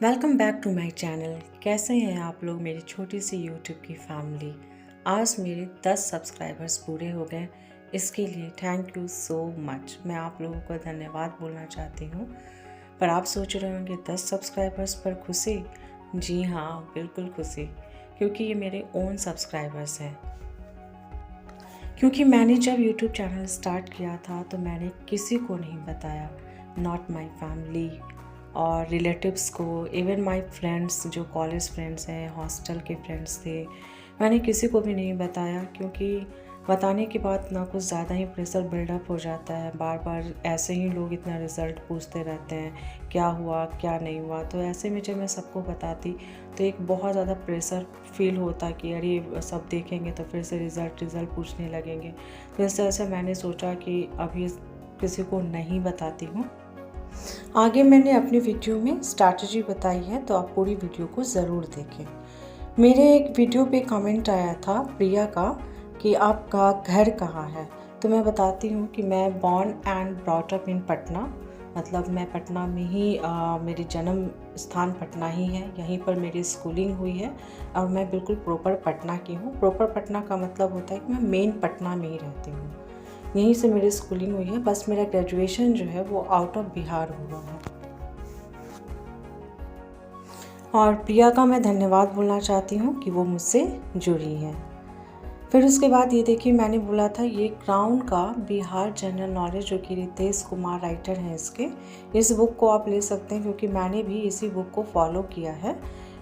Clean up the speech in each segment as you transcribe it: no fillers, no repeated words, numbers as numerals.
Welcome back to my channel. कैसे हैं आप लोग, मेरी छोटी सी यूट्यूब की फैमिली। आज मेरे 10 सब्सक्राइबर्स पूरे हो गए। इसके लिए थैंक यू सो मच। मैं आप लोगों को धन्यवाद बोलना चाहती हूँ। पर आप सोच रहे होंगे 10 सब्सक्राइबर्स पर खुशी? जी हाँ, बिल्कुल खुशी, क्योंकि ये मेरे ओन सब्सक्राइबर्स हैं। क्योंकि मैंने जब यूट्यूब चैनल स्टार्ट किया था तो मैंने किसी को नहीं बताया, नॉट माई फैमिली और रिलेटिव्स को, इवन माय फ्रेंड्स जो कॉलेज फ्रेंड्स हैं, हॉस्टल के फ्रेंड्स थे, मैंने किसी को भी नहीं बताया। क्योंकि बताने के बाद ना कुछ ज़्यादा ही प्रेशर बिल्डअप हो जाता है। बार बार ऐसे ही लोग इतना रिज़ल्ट पूछते रहते हैं, क्या हुआ क्या नहीं हुआ। तो ऐसे में जब मैं सबको बताती तो एक बहुत ज़्यादा प्रेशर फील होता कि अरे सब देखेंगे तो फिर से रिज़ल्ट पूछने लगेंगे। तो इस तरह से मैंने सोचा कि अभी किसी को नहीं बताती हूँ। आगे मैंने अपनी वीडियो में स्ट्रैटेजी बताई है, तो आप पूरी वीडियो को ज़रूर देखें। मेरे एक वीडियो पे कमेंट आया था प्रिया का कि आपका घर कहाँ है। तो मैं बताती हूँ कि मैं born and brought up in Patna, मतलब मैं पटना में ही मेरी जन्म स्थान पटना ही है, यहीं पर मेरी स्कूलिंग हुई है और मैं बिल्कुल प्रॉपर पटना की हूँ। प्रॉपर पटना का मतलब होता है कि मैं मेन पटना में ही रहती हूँ, यहीं से मेरी स्कूलिंग हुई है। बस मेरा ग्रेजुएशन जो है वो आउट ऑफ बिहार हुआ है। और प्रिया का मैं धन्यवाद बोलना चाहती हूँ कि वो मुझसे जुड़ी है। फिर उसके बाद ये देखिए, मैंने बोला था ये क्राउन का बिहार जनरल नॉलेज, जो कि रितेश कुमार राइटर हैं इसके, इस बुक को आप ले सकते हैं क्योंकि मैंने भी इसी बुक को फॉलो किया है।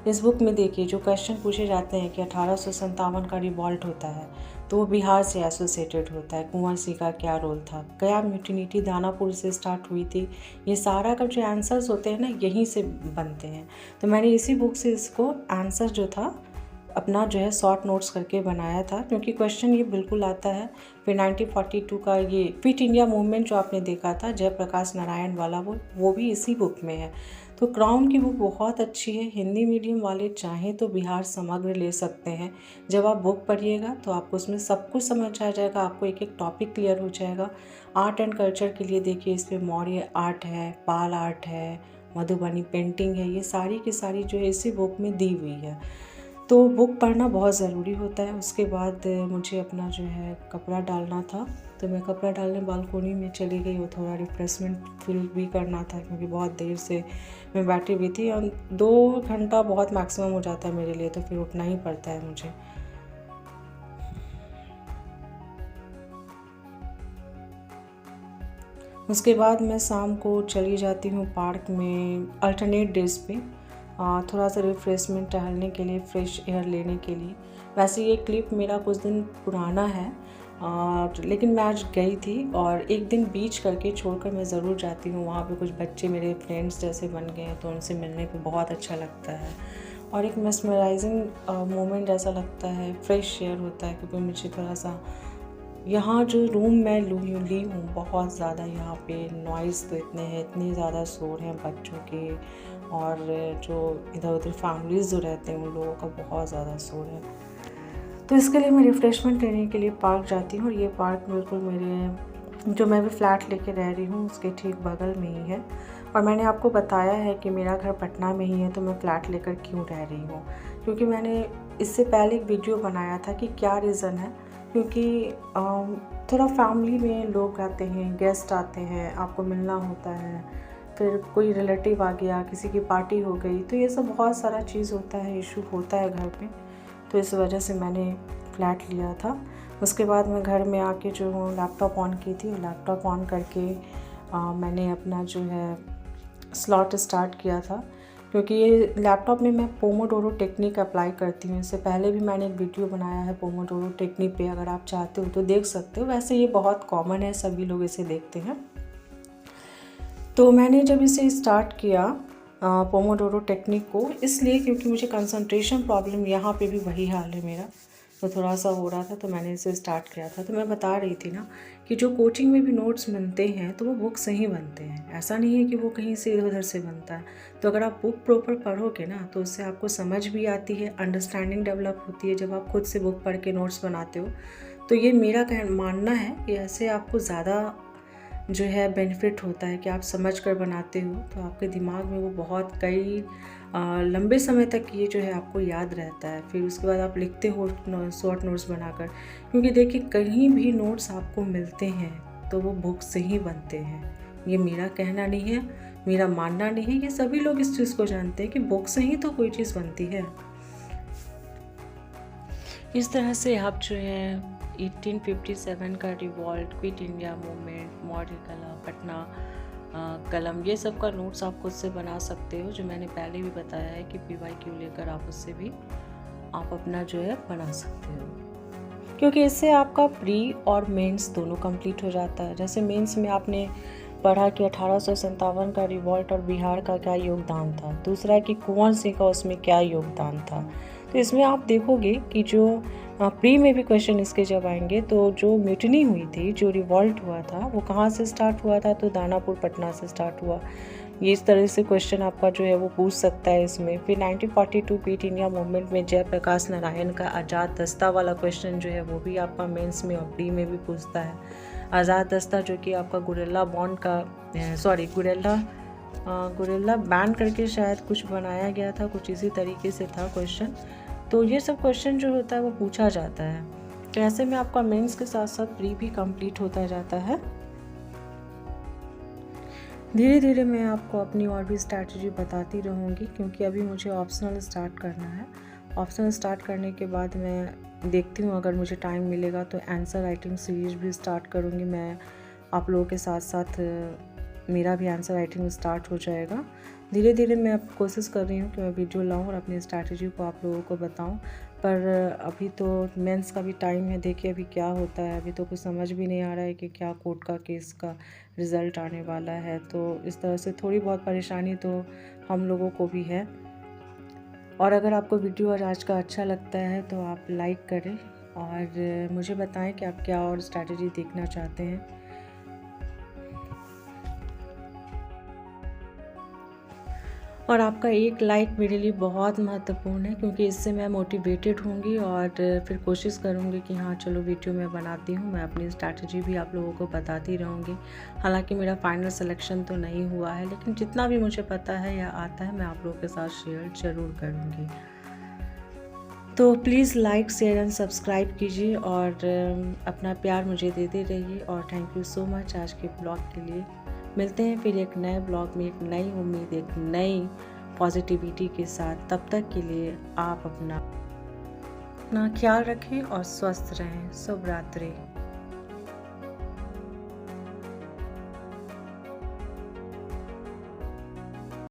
इस बुक में देखिए जो क्वेश्चन पूछे जाते हैं कि 1857 का रिवॉल्ट होता है तो वो बिहार से एसोसिएटेड होता है। कुंवर सिंह का क्या रोल था, क्या म्यूटिनिटी दानापुर से स्टार्ट हुई थी, ये सारा का जो आंसर्स होते हैं ना यहीं से बनते हैं। तो मैंने इसी बुक से इसको आंसर जो था अपना जो है शॉर्ट नोट्स करके बनाया था, क्योंकि क्वेश्चन ये बिल्कुल आता है। फिर 1942 का ये क्विट इंडिया मूवमेंट जो आपने देखा था जयप्रकाश नारायण वाला, वो भी इसी बुक में है। तो क्राउन की बुक बहुत अच्छी है। हिंदी मीडियम वाले चाहें तो बिहार समग्र ले सकते हैं। जब आप बुक पढ़िएगा तो आपको उसमें सब कुछ समझ आ जाएगा, आपको एक एक टॉपिक क्लियर हो जाएगा। आर्ट एंड कल्चर के लिए देखिए इसमें मौर्य आर्ट है, पाल आर्ट है, मधुबनी पेंटिंग है, ये सारी की सारी जो है इसी बुक में दी हुई है। तो बुक पढ़ना बहुत ज़रूरी होता है। उसके बाद मुझे अपना जो है कपड़ा डालना था, तो मैं कपड़ा डालने बालकोनी में चली गई और थोड़ा रिफ्रेशमेंट फील भी करना था, क्योंकि बहुत देर से मैं बैठी हुई थी और 2 घंटा बहुत मैक्सिमम हो जाता है मेरे लिए, तो फिर उठना ही पड़ता है मुझे। उसके बाद मैं शाम को चली जाती हूँ पार्क में अल्टरनेट डेज पे, थोड़ा सा रिफ़्रेशमेंट, टहलने के लिए, फ्रेश एयर लेने के लिए। वैसे ये क्लिप मेरा कुछ दिन पुराना है, लेकिन मैं आज गई थी और एक दिन बीच करके छोड़कर मैं ज़रूर जाती हूँ। वहाँ पे कुछ बच्चे मेरे फ्रेंड्स जैसे बन गए हैं, तो उनसे मिलने पे बहुत अच्छा लगता है और एक मेस्मराइजिंग मोमेंट जैसा लगता है, फ्रेश एयर होता है। क्योंकि मुझे थोड़ा सा यहाँ जो रूम मैं ली हूँ बहुत ज़्यादा, यहाँ पे नॉइज़ तो इतने हैं, इतने ज़्यादा शोर हैं बच्चों के और जो इधर उधर फैमिलीज़ जो रहते हैं उन लोगों का बहुत ज़्यादा शोर है। तो इसके लिए मैं रिफ़्रेशमेंट लेने के लिए पार्क जाती हूँ और ये पार्क बिल्कुल मेरे जो मैं भी फ्लैट लेके रह रही हूँ उसके ठीक बगल में ही है। और मैंने आपको बताया है कि मेरा घर पटना में ही है, तो मैं फ़्लैट लेकर क्यों रह रही हूँ, क्योंकि मैंने इससे पहले एक वीडियो बनाया था कि क्या रीज़न है। क्योंकि थोड़ा फैमिली में लोग आते हैं, गेस्ट आते हैं, आपको मिलना होता है, फिर कोई रिलेटिव आ गया, किसी की पार्टी हो गई, तो ये सब बहुत सारा चीज़ होता है, इशू होता है घर पे। तो इस वजह से मैंने फ़्लैट लिया था। उसके बाद मैं घर में आके जो हूँ लैपटॉप ऑन की थी, लैपटॉप ऑन करके मैंने अपना जो है स्लॉट स्टार्ट किया था, क्योंकि ये लैपटॉप में मैं पोमोडोरो टेक्निक अप्लाई करती हूँ। इससे पहले भी मैंने एक वीडियो बनाया है पोमोडोरो टेक्निक पे, अगर आप चाहते हो तो देख सकते हो। वैसे ये बहुत कॉमन है, सभी लोग इसे देखते हैं। तो मैंने जब इसे स्टार्ट किया पोमोडोरो टेक्निक को, इसलिए क्योंकि मुझे कंसंट्रेशन प्रॉब्लम, यहाँ पे भी वही हाल है मेरा, तो थोड़ा सा हो रहा था, तो मैंने इसे स्टार्ट किया था। तो मैं बता रही थी ना कि जो कोचिंग में भी नोट्स बनते हैं तो वो बुक से ही बनते हैं, ऐसा नहीं है कि वो कहीं से इधर उधर से बनता है। तो अगर आप बुक प्रॉपर पढ़ोगे ना तो उससे आपको समझ भी आती है, अंडरस्टैंडिंग डेवलप होती है जब आप खुद से बुक पढ़ के नोट्स बनाते हो। तो ये मेरा मानना है कि ऐसे आपको ज़्यादा जो है बेनिफिट होता है कि आप समझ कर बनाते हो, तो आपके दिमाग में वो बहुत कई लंबे समय तक ये जो है आपको याद रहता है। फिर उसके बाद आप लिखते हो शॉर्ट नोट्स बनाकर, क्योंकि देखिए कहीं भी नोट्स आपको मिलते हैं तो वो बुक से ही बनते हैं। ये मेरा कहना नहीं है, मेरा मानना नहीं है, ये सभी लोग इस चीज़ को जानते हैं कि बुक से ही तो कोई चीज़ बनती है। इस तरह से आप जो है 1857 का revolt, quit India movement, model कला, पटना कलम, ये सब का नोट्स आप खुद से बना सकते हो, जो मैंने पहले भी बताया है कि PYQ लेकर आप उससे भी आप अपना जो है बना सकते हो, क्योंकि इससे आपका प्री और मेंस दोनों कंप्लीट हो जाता है। जैसे मेंस में आपने पढ़ा कि 1857 का रिवॉल्ट और बिहार का क्या योगदान था, दूसरा कि कुंवर सिंह का उसमें क्या योगदान था। तो इसमें आप देखोगे कि जो प्री में भी क्वेश्चन इसके जब आएंगे तो जो म्यूटनी हुई थी, जो रिवॉल्ट हुआ था, वो कहाँ से स्टार्ट हुआ था, तो दानापुर पटना से स्टार्ट हुआ। ये इस तरह से क्वेश्चन आपका जो है वो पूछ सकता है इसमें। फिर 1942 क्विट इंडिया मूवमेंट में जयप्रकाश नारायण का आज़ाद दस्ता वाला क्वेश्चन जो है वो भी आपका मेंस में और प्री में भी पूछता है। आज़ाद दस्ता जो कि आपका गुरिल्ला बॉन्ड का गुरिल्ला बैन करके शायद कुछ बनाया गया था, कुछ इसी तरीके से था क्वेश्चन। तो ये सब क्वेश्चन जो होता है वो पूछा जाता है। तो ऐसे में आपका मेंस के साथ साथ प्री भी कंप्लीट होता जाता है। धीरे धीरे मैं आपको अपनी और भी स्ट्रैटेजी बताती रहूँगी, क्योंकि अभी मुझे ऑप्शनल स्टार्ट करना है। ऑप्शनल स्टार्ट करने के बाद मैं देखती हूँ अगर मुझे टाइम मिलेगा तो आंसर राइटिंग सीरीज भी स्टार्ट करूँगी मैं आप लोगों के साथ साथ। मेरा भी आंसर राइटिंग स्टार्ट हो जाएगा। धीरे धीरे मैं अब कोशिश कर रही हूँ कि मैं वीडियो लाऊँ और अपनी स्ट्रैटेजी को आप लोगों को बताऊँ, पर अभी तो मेंस का भी टाइम है। देखिए अभी क्या होता है, अभी तो कुछ समझ भी नहीं आ रहा है कि क्या कोर्ट का केस का रिज़ल्ट आने वाला है। तो इस तरह से थोड़ी बहुत परेशानी तो हम लोगों को भी है। और अगर आपको वीडियो आज का अच्छा लगता है तो आप लाइक करें और मुझे बताएं कि आप क्या और स्ट्रैटेजी देखना चाहते हैं। और आपका एक लाइक मेरे लिए बहुत महत्वपूर्ण है, क्योंकि इससे मैं मोटिवेटेड होंगी और फिर कोशिश करूँगी कि हाँ चलो वीडियो मैं बनाती हूँ, मैं अपनी स्ट्रैटेजी भी आप लोगों को बताती रहूँगी। हालांकि मेरा फाइनल सिलेक्शन तो नहीं हुआ है, लेकिन जितना भी मुझे पता है या आता है मैं आप लोगों के साथ शेयर ज़रूर करूँगी। तो please like, share and subscribe कीजिए और अपना प्यार मुझे देते रहिए। और थैंक यू सो मच आज के ब्लॉग के लिए। मिलते हैं फिर एक नए ब्लॉग में, एक नई उम्मीद, एक नई पॉजिटिविटी के साथ। तब तक के लिए आप अपना ख्याल रखें और स्वस्थ रहें। शुभ रात्रि।